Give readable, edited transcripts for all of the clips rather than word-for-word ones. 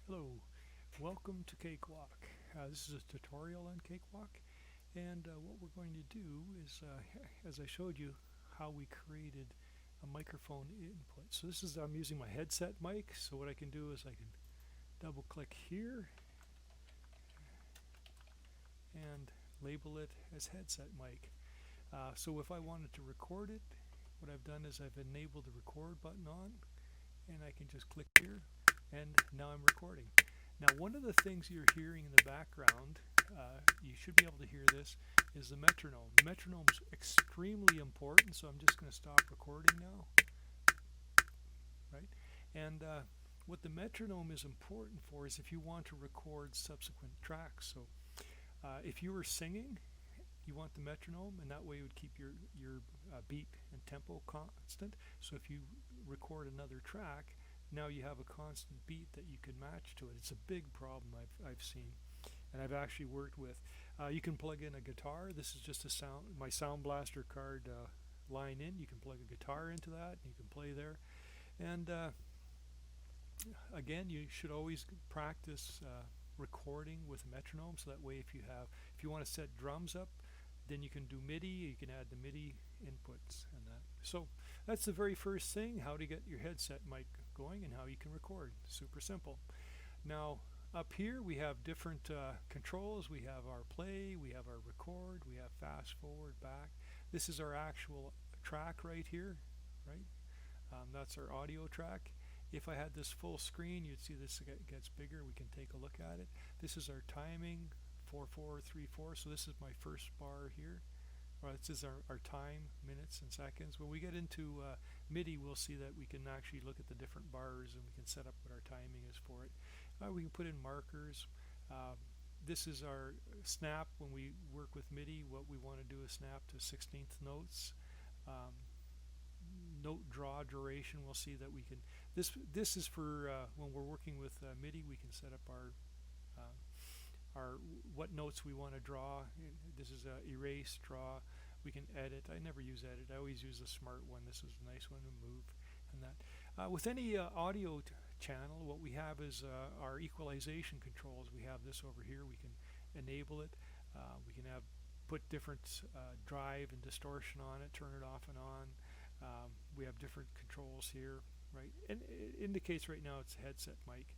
Hello, welcome to Cakewalk. This is a tutorial on Cakewalk, and what we're going to do is, as I showed you, how we created a microphone input. So I'm using my headset mic, so what I can do is I can double click here and label it as headset mic. So if I wanted to record it, what I've done is I've enabled the record button on, and I can just click here, and now I'm recording. Now, one of the things you're hearing in the background, you should be able to hear this, is the metronome. The metronome is extremely important, so I'm just going to stop recording now. Right? And what the metronome is important for is if you want to record subsequent tracks. So if you were singing, you want the metronome, and that way it would keep your beat and tempo constant. So if you record another track, now you have a constant beat that you can match to it. It's a big problem I've seen, and I've actually worked with. You can plug in a guitar. This is just my Sound Blaster card line in. You can plug a guitar into that, and you can play there. And again, you should always practice recording with a metronome, so that way if you want to set drums up, then you can do Midi. You can add the Midi inputs and that. So that's the very first thing, how to get your headset mic going and how you can record. Super simple. Now up here we have different controls. We have our play, we have our record, we have fast forward, back. This is our actual track right here, right? That's our audio track. If I had this full screen, you'd see this gets bigger. We can take a look at it. This is our timing, 4/4/3/4. So this is my first bar here. This is our time, minutes and seconds. When we get into Midi, we'll see that we can actually look at the different bars, and we can set up what our timing is for it. We can put in markers. This is our snap. When we work with Midi, what we want to do is snap to 16th notes. Note draw duration, we'll see that we can, this is for when we're working with Midi, we can set up our what notes we want to draw. This is erase, draw. We can edit. I never use edit. I always use the smart one. This is a nice one to move and that. With any audio channel, what we have is our equalization controls. We have this over here. We can enable it. We can put different drive and distortion on it, turn it off and on. We have different controls here, right? And it indicates right now it's a headset mic.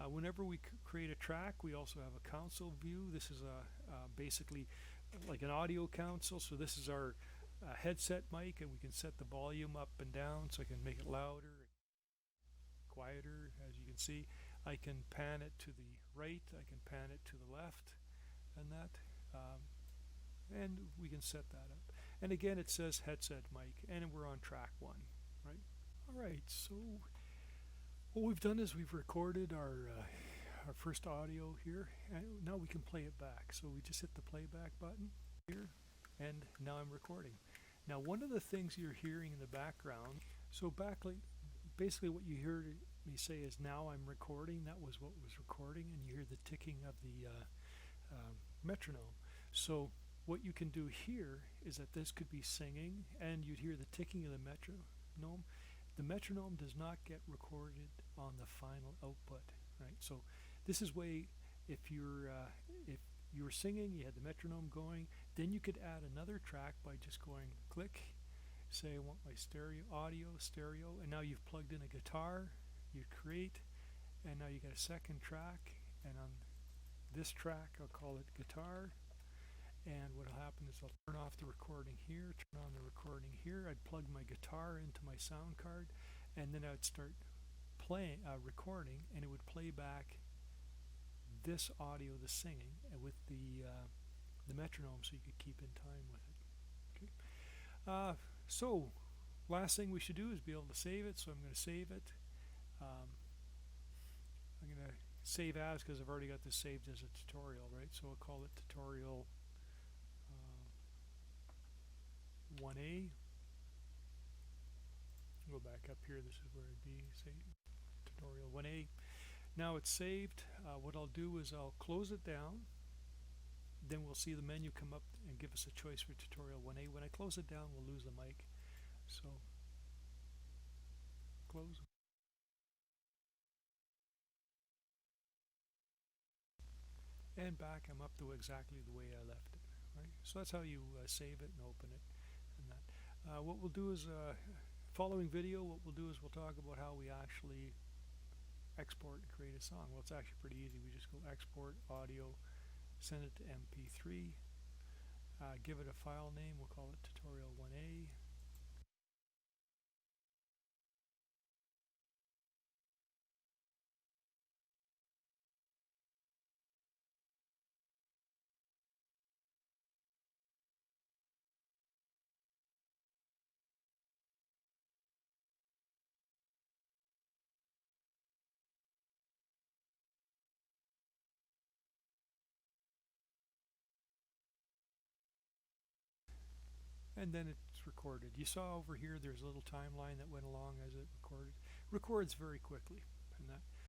Whenever we create a track, we also have a console view. This is basically like an audio console. So this is our headset mic, and we can set the volume up and down, so I can make it louder, quieter, as you can see. I can pan it to the right, I can pan it to the left, and that. And we can set that up. And again, it says headset mic, and we're on track 1, right? All right, so what we've done is we've recorded our first audio here, and now we can play it back. So we just hit the playback button here, and now I'm recording. Now, one of the things you're hearing in the background, so basically what you heard me say is now I'm recording. That was what was recording, and you hear the ticking of the metronome. So what you can do here is that this could be singing, and you'd hear the ticking of the metronome. The metronome does not get recorded on the final output, right? So this is way, if you were singing, you had the metronome going, then you could add another track by just going click, say I want my stereo, and now you've plugged in a guitar, you create, and now you get a second track, and on this track I'll call it guitar. And what will happen is I'll turn off the recording here, turn on the recording here. I'd plug my guitar into my sound card, and then I'd start playing, recording, and it would play back this audio, the singing, with the metronome, so you could keep in time with it. Okay. So last thing we should do is be able to save it. So I'm going to save it. I'm going to save as, because I've already got this saved as a tutorial, right? So I'll call it tutorial 1A. Go back up here. This is where it'd be. Say tutorial 1A. Now it's saved. What I'll do is I'll close it down. Then we'll see the menu come up and give us a choice for tutorial 1A. When I close it down, we'll lose the mic. So close. and back them up to exactly the way I left it. Right? So that's how you save it and open it. And that. What we'll do is, following video, what we'll do is we'll talk about how we actually export and create a song. Well, it's actually pretty easy. We just go export audio, send it to MP3, give it a file name. We'll call it tutorial 1A. And then it's recorded. You saw over here there's a little timeline that went along as it recorded. Records very quickly. And that